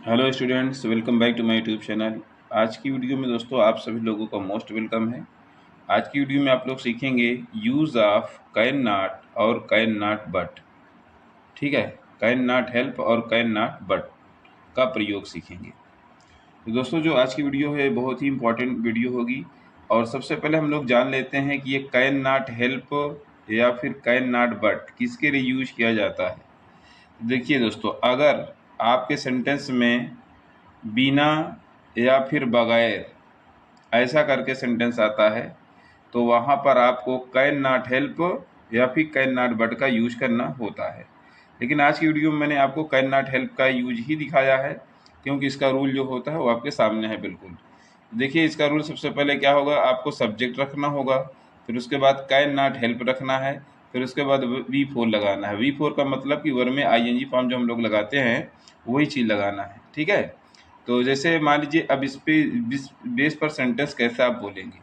Hello students, welcome back to my YouTube channel. आज की video में दोस्तों आप सभी लोगों का मोस्ट वेलकम है। आज की वीडियो में आप लोग सीखेंगे यूज़ ऑफ कैन नॉट और कैन नॉट बट। ठीक है, कैन नॉट हेल्प और कैन नॉट बट का प्रयोग सीखेंगे। तो दोस्तों जो आज की वीडियो है बहुत ही इंपॉर्टेंट वीडियो होगी। और सबसे पहले हम लोग जान लेते हैं कि ये कैन नॉट हेल्प या फिर कैन नॉट बट किसके लिए यूज किया जाता है। देखिए दोस्तों, अगर आपके सेंटेंस में बिना या फिर बगैर ऐसा करके सेंटेंस आता है तो वहाँ पर आपको कैन नॉट हेल्प या फिर कैन नॉट बट का यूज करना होता है। लेकिन आज की वीडियो में मैंने आपको कैन नॉट हेल्प का यूज ही दिखाया है, क्योंकि इसका रूल जो होता है वो आपके सामने है बिल्कुल। देखिए, इसका रूल सबसे पहले क्या होगा, आपको सब्जेक्ट रखना होगा, फिर उसके बाद कैन नॉट हेल्प रखना है, फिर उसके बाद V4 लगाना है। V4 का मतलब कि वर्ब में ING फॉर्म जो हम लोग लगाते हैं वही चीज़ लगाना है। ठीक है, तो जैसे मान लीजिए अब इस पे बेस पर सेंटेंस कैसे आप बोलेंगे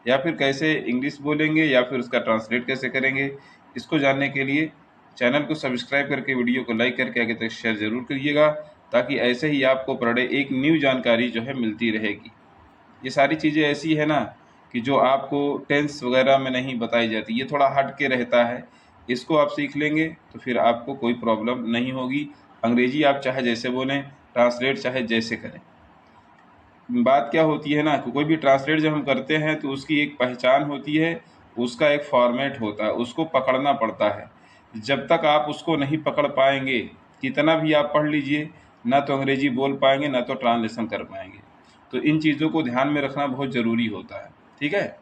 या फिर कैसे इंग्लिश बोलेंगे या फिर उसका ट्रांसलेट कैसे करेंगे, इसको जानने के लिए चैनल को सब्सक्राइब करके वीडियो को लाइक करके आगे तक शेयर जरूर करिएगा, ताकि ऐसे ही आपको पर डे एक न्यू जानकारी जो है मिलती रहेगी। ये सारी चीज़ें ऐसी है ना कि जो आपको टेंस वगैरह में नहीं बताई जाती, ये थोड़ा हट के रहता है। इसको आप सीख लेंगे तो फिर आपको कोई प्रॉब्लम नहीं होगी। अंग्रेजी आप चाहे जैसे बोलें, ट्रांसलेट चाहे जैसे करें। बात क्या होती है ना कि कोई भी ट्रांसलेट जब हम करते हैं तो उसकी एक पहचान होती है, उसका एक फॉर्मेट होता है, उसको पकड़ना पड़ता है। जब तक आप उसको नहीं पकड़ पाएंगे, कितना भी आप पढ़ लीजिए, ना तो अंग्रेजी बोल पाएंगे ना तो ट्रांसलेशन कर पाएंगे। तो इन चीज़ों को ध्यान में रखना बहुत ज़रूरी होता है। ठीक है,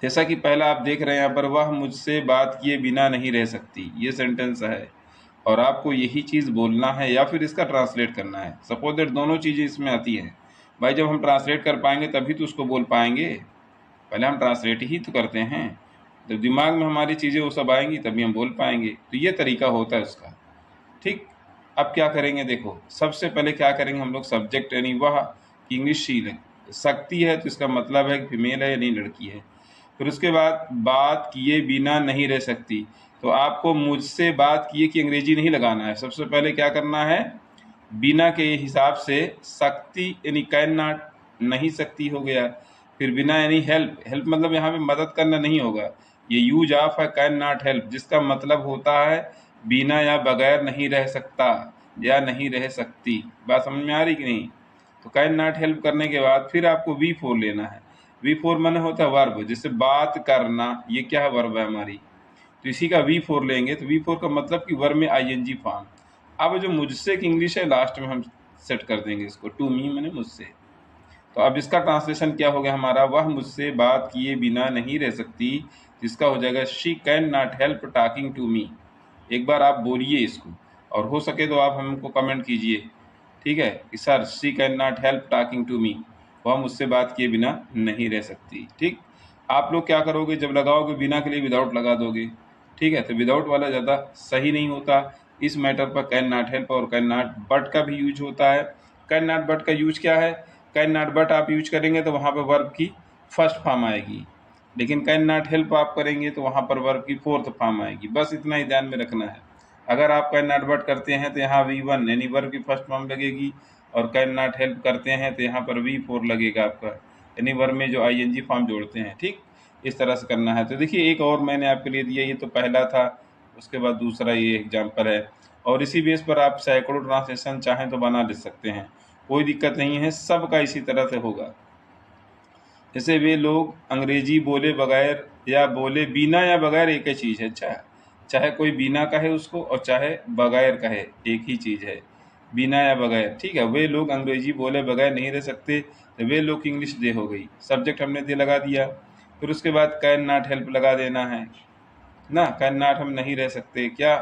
जैसा कि पहला आप देख रहे हैं यहाँ पर, वह मुझसे बात किए बिना नहीं रह सकती, ये सेंटेंस है और आपको यही चीज़ बोलना है या फिर इसका ट्रांसलेट करना है। सपोज दैट दोनों चीज़ें इसमें आती हैं। भाई जब हम ट्रांसलेट कर पाएंगे तभी तो उसको बोल पाएंगे, पहले हम ट्रांसलेट ही तो करते हैं। जब दिमाग में हमारी चीज़ें वो सब आएंगी तभी हम बोल पाएंगे। तो ये तरीका होता है उसका। ठीक, अब क्या करेंगे, देखो सबसे पहले क्या करेंगे हम लोग, सब्जेक्ट यानी वह इंग्लिश सी सकती है तो इसका मतलब है कि फीमेल है यानी लड़की है। फिर उसके बाद बात किए बिना नहीं रह सकती, तो आपको मुझसे बात किए कि अंग्रेजी नहीं लगाना है। सबसे पहले क्या करना है, बिना के हिसाब से सकती यानी कैन नॉट, नहीं सकती हो गया। फिर बिना यानी हेल्प, हेल्प मतलब यहाँ पे मदद करना नहीं होगा। ये यूज ऑफ है कैन नॉट हेल्प, जिसका मतलब होता है बिना या बगैर नहीं रह सकता या नहीं रह सकती। बात समझ में आ रही कि नहीं। तो कैन नॉट हेल्प करने के बाद फिर आपको V4 लेना है। V4 माने होता है वर्ब, जैसे बात करना, ये क्या है, वर्ब है हमारी। तो इसी का V4 लेंगे तो V4 का मतलब कि वर्ब में ING फॉर्म। अब जो मुझसे की इंग्लिश है लास्ट में हम सेट कर देंगे इसको, टू मी माने मुझसे। तो अब इसका ट्रांसलेशन क्या हो गया हमारा, वह मुझसे बात किए बिना नहीं रह सकती, जिसका हो जाएगा she can not help talking to me. एक बार आप बोलिए इसको, और हो सके तो आप हमको कमेंट कीजिए। ठीक है, कि sir she can not help talking to me, वह मुझसे बात किए बिना नहीं रह सकती। ठीक, आप लोग क्या करोगे, जब लगाओगे बिना के लिए विदाउट लगा दोगे। ठीक है, तो विदाउट वाला ज़्यादा सही नहीं होता। इस मैटर पर कैन नॉट हेल्प और कैन नॉट बट का भी यूज होता है। कैन नॉट बट का यूज क्या है, कैन नॉट बट आप यूज करेंगे तो वहाँ पर वर्ब की फर्स्ट फॉर्म आएगी, लेकिन कैन नॉट हेल्प आप करेंगे तो वहाँ पर वर्ब की फोर्थ फॉर्म आएगी। बस इतना ही ध्यान में रखना है। अगर आप कैन नॉट बट करते हैं तो यहाँ V1 यानी वर्ब की फर्स्ट फॉर्म लगेगी, और कैन नॉट हेल्प करते हैं तो यहाँ पर V4 लगेगा आपका, यानी वर्ब में जो ING फॉर्म जोड़ते हैं। ठीक, इस तरह से करना है। तो देखिए एक और मैंने आपके लिए दिया, ये तो पहला था, उसके बाद दूसरा ये एग्जाम्पल है। और इसी बेस पर आप सैकड़ों ट्रांसलेशन चाहें तो बना ले सकते हैं, कोई दिक्कत नहीं है, सबका इसी तरह से होगा। जैसे वे लोग अंग्रेजी बोले बगैर या बोले बिना या बगैर एक ही चीज़ है। अच्छा, चाहे कोई बिना कहे उसको और चाहे बगैर कहे, एक ही चीज़ है, बिना या बगैर। ठीक है, वे लोग अंग्रेजी बोले बगैर नहीं रह सकते, तो वे लोग की इंग्लिश दे हो गई। सब्जेक्ट हमने दे लगा दिया, फिर उसके बाद कैन नॉट हेल्प लगा देना है ना। कैन नॉट हम नहीं रह सकते, क्या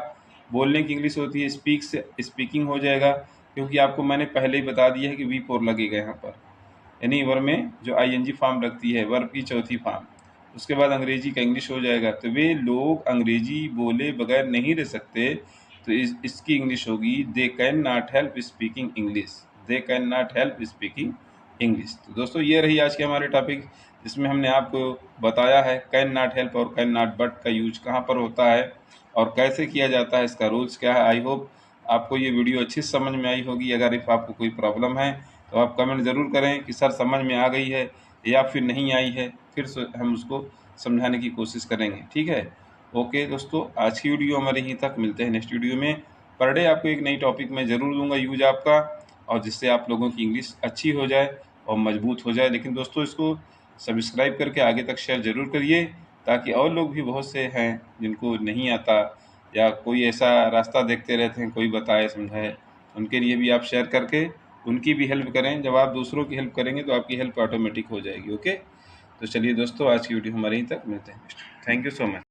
बोलने की इंग्लिश होती है, स्पीक से स्पीकिंग हो जाएगा, क्योंकि आपको मैंने पहले ही बता दिया है कि V4 लगेगा यहाँ पर, यानी वर्ब में जो ING फॉर्म लगती है, वर्ब की चौथी फॉर्म। उसके बाद अंग्रेजी का इंग्लिश हो जाएगा, तो वे लोग अंग्रेजी बोले बगैर नहीं रह सकते, तो इसकी इंग्लिश होगी they can not help speaking English, they can not help speaking English. तो दोस्तों ये रही आज के हमारे टॉपिक, जिसमें हमने आपको बताया है कैन नॉट हेल्प और कैन नॉट बट का यूज कहाँ पर होता है और कैसे किया जाता है, इसका रूल्स क्या है। आई होप आपको ये वीडियो अच्छी समझ में आई होगी। अगर इफ़ आपको कोई प्रॉब्लम है तो आप कमेंट ज़रूर करें कि सर समझ में आ गई है या फिर नहीं आई है, फिर से हम उसको समझाने की कोशिश करेंगे। ठीक है, ओके दोस्तों, आज की वीडियो हमारे यहीं तक। मिलते हैं नेक्स्ट वीडियो में। पर डे आपको एक नई टॉपिक मैं ज़रूर दूंगा यूज आपका, और जिससे आप लोगों की इंग्लिश अच्छी हो जाए और मजबूत हो जाए। लेकिन दोस्तों इसको सब्सक्राइब करके आगे तक शेयर ज़रूर करिए, ताकि और लोग भी बहुत से हैं जिनको नहीं आता, या कोई ऐसा रास्ता देखते रहते हैं कोई बताए समझाए, उनके लिए भी आप शेयर करके उनकी भी हेल्प करें। जब आप दूसरों की हेल्प करेंगे तो आपकी हेल्प ऑटोमेटिक हो जाएगी। ओके, तो चलिए दोस्तों, आज की वीडियो हमारे यहीं तक। मिलते हैं next. Thank you so much.